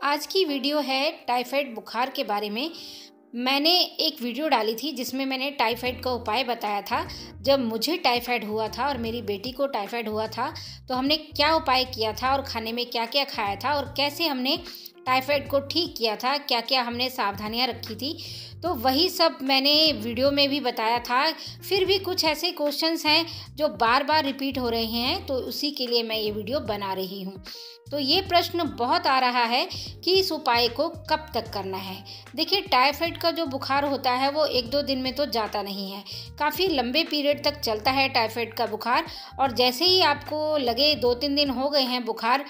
आज की वीडियो है टाइफाइड बुखार के बारे में। मैंने एक वीडियो डाली थी जिसमें मैंने टाइफाइड का उपाय बताया था। जब मुझे टाइफाइड हुआ था और मेरी बेटी को टाइफाइड हुआ था तो हमने क्या उपाय किया था और खाने में क्या क्या खाया था और कैसे हमने टाइफाइड को ठीक किया था, क्या क्या हमने सावधानियां रखी थी। तो वही सब मैंने वीडियो में भी बताया था। फिर भी कुछ ऐसे क्वेश्चंस हैं जो बार बार रिपीट हो रहे हैं, तो उसी के लिए मैं ये वीडियो बना रही हूँ। तो ये प्रश्न बहुत आ रहा है कि इस उपाय को कब तक करना है। देखिए, टाइफाइड का जो बुखार होता है वो एक दो दिन में तो जाता नहीं है, काफ़ी लंबे पीरियड तक चलता है टाइफाइड का बुखार। और जैसे ही आपको लगे 2-3 दिन हो गए हैं बुखार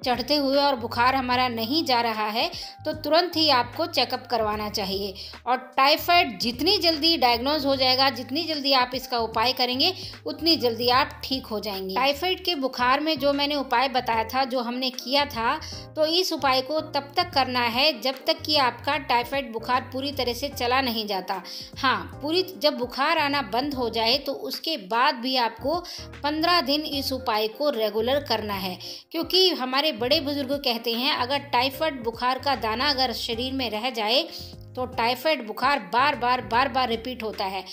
चढ़ते हुए और बुखार हमारा नहीं जा रहा है, तो तुरंत ही आपको चेकअप करवाना चाहिए। और टाइफाइड जितनी जल्दी डायग्नोज हो जाएगा, जितनी जल्दी आप इसका उपाय करेंगे, उतनी जल्दी आप ठीक हो जाएंगे। टाइफाइड के बुखार में जो मैंने उपाय बताया था, जो हमने किया था, तो इस उपाय को तब तक करना है जब तक कि आपका टाइफाइड बुखार पूरी तरह से चला नहीं जाता। हाँ, जब बुखार आना बंद हो जाए तो उसके बाद भी आपको 15 दिन इस उपाय को रेगुलर करना है। क्योंकि हमारे बड़े बुजुर्ग कहते हैं, अगर टाइफाइड बुखार का दाना अगर शरीर में रह जाए तो टाइफाइड बुखार बार बार रिपीट होता है।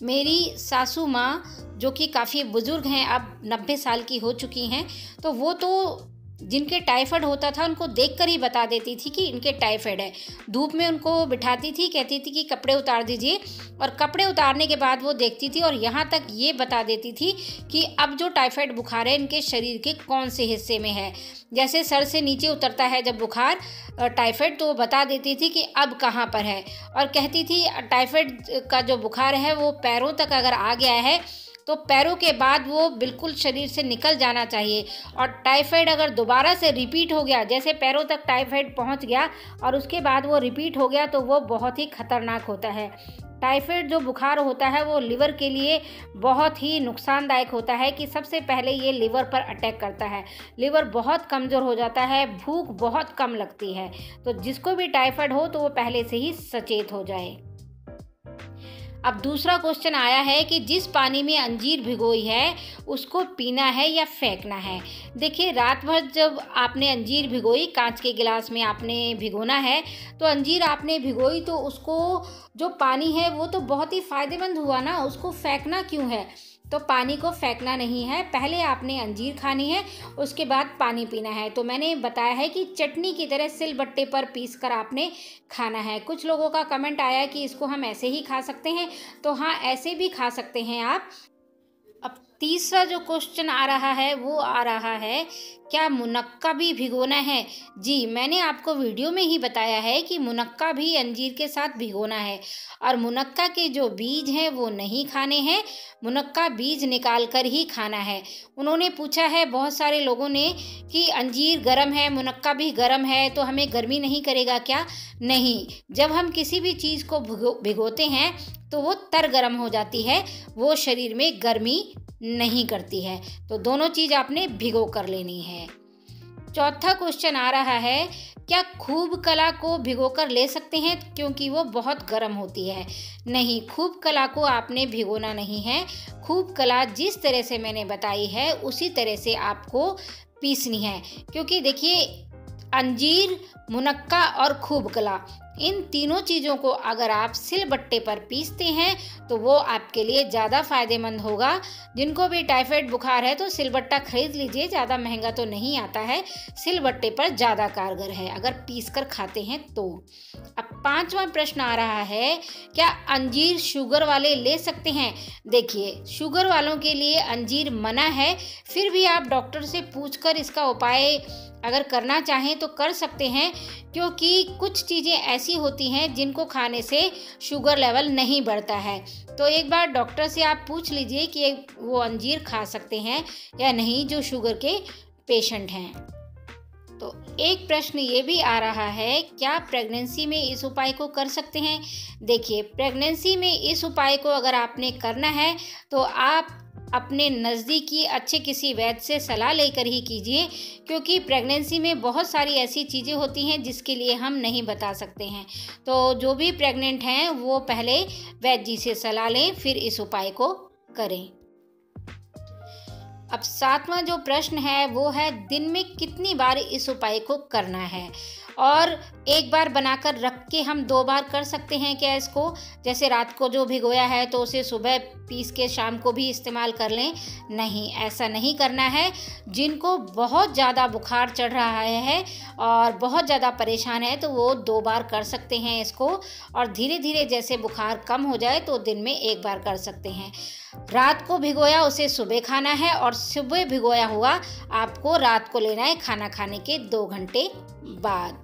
मेरी सासू माँ, जो कि काफ़ी बुजुर्ग हैं, अब 90 साल की हो चुकी हैं, तो वो तो जिनके टाइफाइड होता था उनको देखकर ही बता देती थी कि इनके टाइफाइड है। धूप में उनको बिठाती थी, कहती थी कि कपड़े उतार दीजिए, और कपड़े उतारने के बाद वो देखती थी और यहाँ तक ये बता देती थी कि अब जो टाइफाइड बुखार है इनके शरीर के कौन से हिस्से में है। जैसे सर से नीचे उतरता है जब बुखार टाइफाइड, तो वो बता देती थी कि अब कहाँ पर है। और कहती थी टाइफाइड का जो बुखार है वो पैरों तक अगर आ गया है तो पैरों के बाद वो बिल्कुल शरीर से निकल जाना चाहिए। और टाइफाइड अगर दोबारा से रिपीट हो गया, जैसे पैरों तक टाइफाइड पहुंच गया और उसके बाद वो रिपीट हो गया, तो वो बहुत ही खतरनाक होता है। टाइफाइड जो बुखार होता है वो लिवर के लिए बहुत ही नुकसानदायक होता है कि सबसे पहले ये लिवर पर अटैक करता है। लिवर बहुत कमज़ोर हो जाता है, भूख बहुत कम लगती है। तो जिसको भी टाइफाइड हो तो वो पहले से ही सचेत हो जाए। अब दूसरा क्वेश्चन आया है कि जिस पानी में अंजीर भिगोई है उसको पीना है या फेंकना है। देखिए, रात भर जब आपने अंजीर भिगोई, कांच के गिलास में आपने भिगोना है, तो अंजीर आपने भिगोई तो उसको जो पानी है वो तो बहुत ही फायदेमंद हुआ ना, उसको फेंकना क्यों है? तो पानी को फेंकना नहीं है, पहले आपने अंजीर खानी है, उसके बाद पानी पीना है। तो मैंने बताया है कि चटनी की तरह सिलबट्टे पर पीस कर आपने खाना है। कुछ लोगों का कमेंट आया कि इसको हम ऐसे ही खा सकते हैं, तो हाँ, ऐसे भी खा सकते हैं आप। अब तीसरा जो क्वेश्चन आ रहा है वो आ रहा है, क्या मुनक्का भी भिगोना है? जी, मैंने आपको वीडियो में ही बताया है कि मुनक्का भी अंजीर के साथ भिगोना है। और मुनक्का के जो बीज हैं वो नहीं खाने हैं, मुनक्का बीज निकाल कर ही खाना है। उन्होंने पूछा है बहुत सारे लोगों ने कि अंजीर गर्म है, मुनक्का भी गर्म है, तो हमें गर्मी नहीं करेगा क्या? नहीं, जब हम किसी भी चीज़ को भिगोते हैं तो वो तर गर्म हो जाती है, वो शरीर में गर्मी नहीं करती है। तो दोनों चीज़ आपने भिगो कर लेनी है। चौथा क्वेश्चन आ रहा है, क्या खूब कला को भिगोकर ले सकते हैं क्योंकि वो बहुत गर्म होती है? नहीं, खूब कला को आपने भिगोना नहीं है। खूब कला जिस तरह से मैंने बताई है उसी तरह से आपको पीसनी है। क्योंकि देखिए, अंजीर, मुनक्का और खूब कला, इन तीनों चीज़ों को अगर आप सिलबट्टे पर पीसते हैं तो वो आपके लिए ज़्यादा फ़ायदेमंद होगा। जिनको भी टाइफाइड बुखार है तो सिलबट्टा खरीद लीजिए, ज़्यादा महंगा तो नहीं आता है, सिलबट्टे पर ज़्यादा कारगर है अगर पीस कर खाते हैं तो। अब पांचवा प्रश्न आ रहा है, क्या अंजीर शुगर वाले ले सकते हैं? देखिए, शुगर वालों के लिए अंजीर मना है, फिर भी आप डॉक्टर से पूछकर इसका उपाय अगर करना चाहें तो कर सकते हैं। क्योंकि कुछ चीज़ें ऐसी होती हैं जिनको खाने से शुगर लेवल नहीं बढ़ता है। तो एक बार डॉक्टर से आप पूछ लीजिए कि वो अंजीर खा सकते हैं या नहीं, जो शुगर के पेशेंट हैं। तो एक प्रश्न ये भी आ रहा है, क्या प्रेगनेंसी में इस उपाय को कर सकते हैं? देखिए, प्रेगनेंसी में इस उपाय को अगर आपने करना है तो आप अपने नज़दीकी अच्छे किसी वैद्य से सलाह लेकर ही कीजिए। क्योंकि प्रेगनेंसी में बहुत सारी ऐसी चीज़ें होती हैं जिसके लिए हम नहीं बता सकते हैं। तो जो भी प्रेग्नेंट हैं वो पहले वैद्य जी से सलाह लें, फिर इस उपाय को करें। अब सातवां जो प्रश्न है वो है, दिन में कितनी बार इस उपाय को करना है? और एक बार बनाकर रख के हम 2 बार कर सकते हैं क्या इसको? जैसे रात को जो भिगोया है तो उसे सुबह पीस के शाम को भी इस्तेमाल कर लें? नहीं, ऐसा नहीं करना है। जिनको बहुत ज़्यादा बुखार चढ़ रहा है और बहुत ज़्यादा परेशान है तो वो 2 बार कर सकते हैं इसको, और धीरे धीरे जैसे बुखार कम हो जाए तो दिन में 1 बार कर सकते हैं। रात को भिगोया उसे सुबह खाना है, और सुबह भिगोया हुआ आपको रात को लेना है खाना खाने के 2 घंटे बाद।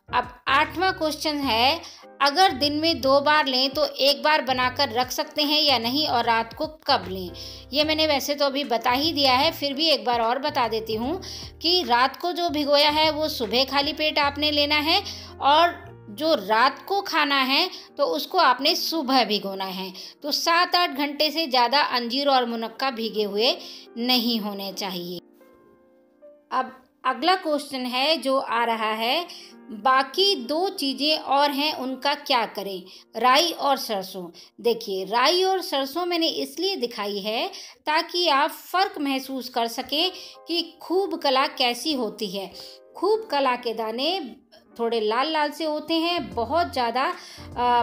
अब 8वां क्वेश्चन है, अगर दिन में 2 बार लें तो 1 बार बनाकर रख सकते हैं या नहीं, और रात को कब लें? ये मैंने वैसे तो अभी बता ही दिया है, फिर भी एक बार और बता देती हूँ कि रात को जो भिगोया है वो सुबह खाली पेट आपने लेना है, और जो रात को खाना है तो उसको आपने सुबह भिगोना है। तो 7-8 घंटे से ज़्यादा अंजीर और मुनक्का भीगे हुए नहीं होने चाहिए। अब अगला क्वेश्चन है जो आ रहा है, बाकी 2 चीज़ें और हैं, उनका क्या करें? राई और सरसों। देखिए, राई और सरसों मैंने इसलिए दिखाई है ताकि आप फ़र्क महसूस कर सकें कि खूब कला कैसी होती है। खूब कला के दाने थोड़े लाल लाल से होते हैं, बहुत ज़्यादा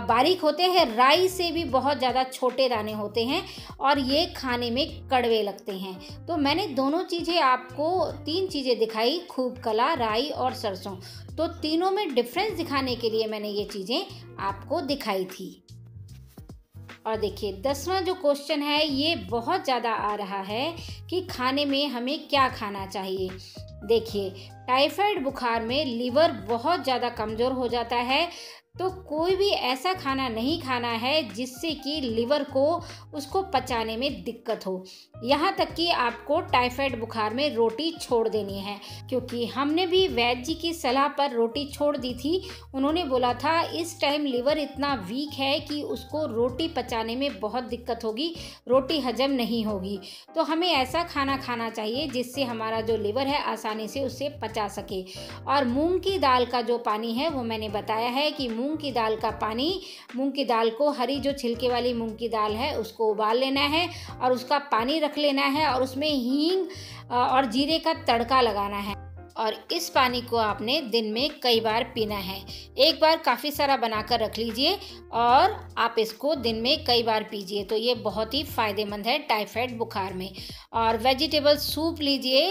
बारीक होते हैं, राई से भी बहुत ज़्यादा छोटे दाने होते हैं, और ये खाने में कड़वे लगते हैं। तो मैंने दोनों चीज़ें आपको 3 चीज़ें दिखाई, खूब कला, राई और सरसों। तो तीनों में डिफरेंस दिखाने के लिए मैंने ये चीज़ें आपको दिखाई थी। और देखिए 10वां जो क्वेश्चन है ये बहुत ज़्यादा आ रहा है कि खाने में हमें क्या खाना चाहिए। देखिए, टाइफाइड बुखार में लीवर बहुत ज़्यादा कमज़ोर हो जाता है, तो कोई भी ऐसा खाना नहीं खाना है जिससे कि लीवर को उसको पचाने में दिक्कत हो। यहाँ तक कि आपको टाइफाइड बुखार में रोटी छोड़ देनी है, क्योंकि हमने भी वैद्य जी की सलाह पर रोटी छोड़ दी थी। उन्होंने बोला था इस टाइम लीवर इतना वीक है कि उसको रोटी पचाने में बहुत दिक्कत होगी, रोटी हजम नहीं होगी। तो हमें ऐसा खाना खाना चाहिए जिससे हमारा जो लीवर है आसानी से उसे पचा सके। और मूंग की दाल का जो पानी है वो मैंने बताया है कि मूंग की दाल का पानी, मूंग की दाल को, हरी जो छिलके वाली मूंग की दाल है उसको उबाल लेना है और उसका पानी रख लेना है, और उसमें हींग और जीरे का तड़का लगाना है, और इस पानी को आपने दिन में कई बार पीना है। एक बार काफ़ी सारा बनाकर रख लीजिए और आप इसको दिन में कई बार पीजिए, तो ये बहुत ही फ़ायदेमंद है टाइफाइड बुखार में। और वेजिटेबल सूप लीजिए,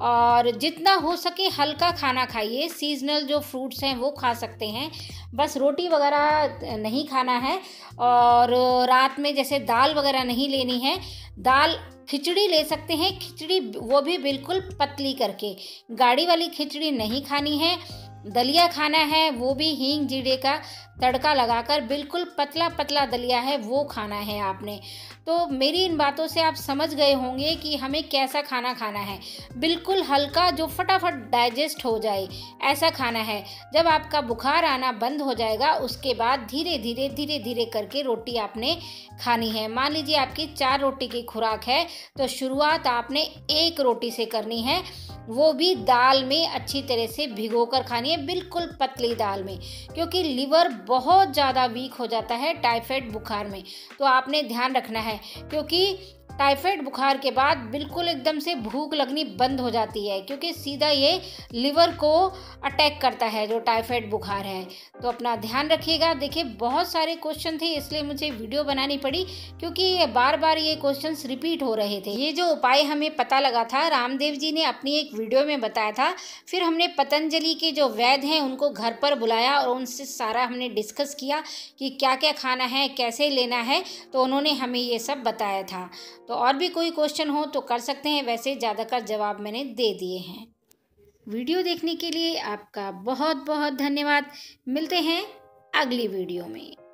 और जितना हो सके हल्का खाना खाइए। सीजनल जो फ्रूट्स हैं वो खा सकते हैं, बस रोटी वगैरह नहीं खाना है। और रात में जैसे दाल वगैरह नहीं लेनी है, दाल खिचड़ी ले सकते हैं, खिचड़ी वो भी बिल्कुल पतली करके, गाढ़ी वाली खिचड़ी नहीं खानी है। दलिया खाना है, वो भी हींग जीरे का तड़का लगाकर बिल्कुल पतला पतला दलिया है वो खाना है आपने। तो मेरी इन बातों से आप समझ गए होंगे कि हमें कैसा खाना खाना है। बिल्कुल हल्का, जो फटाफट डाइजेस्ट हो जाए, ऐसा खाना है। जब आपका बुखार आना बंद हो जाएगा उसके बाद धीरे धीरे करके रोटी आपने खानी है। मान लीजिए आपकी 4 रोटी की खुराक है, तो शुरुआत आपने 1 रोटी से करनी है, वो भी दाल में अच्छी तरह से भिगोकर खानी है, बिल्कुल पतली दाल में, क्योंकि लीवर बहुत ज़्यादा वीक हो जाता है टाइफाइड बुखार में। तो आपने ध्यान रखना है, क्योंकि टाइफाइड बुखार के बाद बिल्कुल एकदम से भूख लगनी बंद हो जाती है, क्योंकि सीधा ये लिवर को अटैक करता है जो टाइफाइड बुखार है। तो अपना ध्यान रखिएगा। देखिए बहुत सारे क्वेश्चन थे, इसलिए मुझे वीडियो बनानी पड़ी, क्योंकि बार बार ये क्वेश्चंस रिपीट हो रहे थे। ये जो उपाय हमें पता लगा था, रामदेव जी ने अपनी एक वीडियो में बताया था, फिर हमने पतंजलि के जो वैद्य हैं उनको घर पर बुलाया और उनसे सारा हमने डिस्कस किया कि क्या क्या खाना है, कैसे लेना है, तो उन्होंने हमें ये सब बताया था। तो और भी कोई क्वेश्चन हो तो कर सकते हैं, वैसे ज़्यादातर जवाब मैंने दे दिए हैं। वीडियो देखने के लिए आपका बहुत बहुत धन्यवाद। मिलते हैं अगली वीडियो में।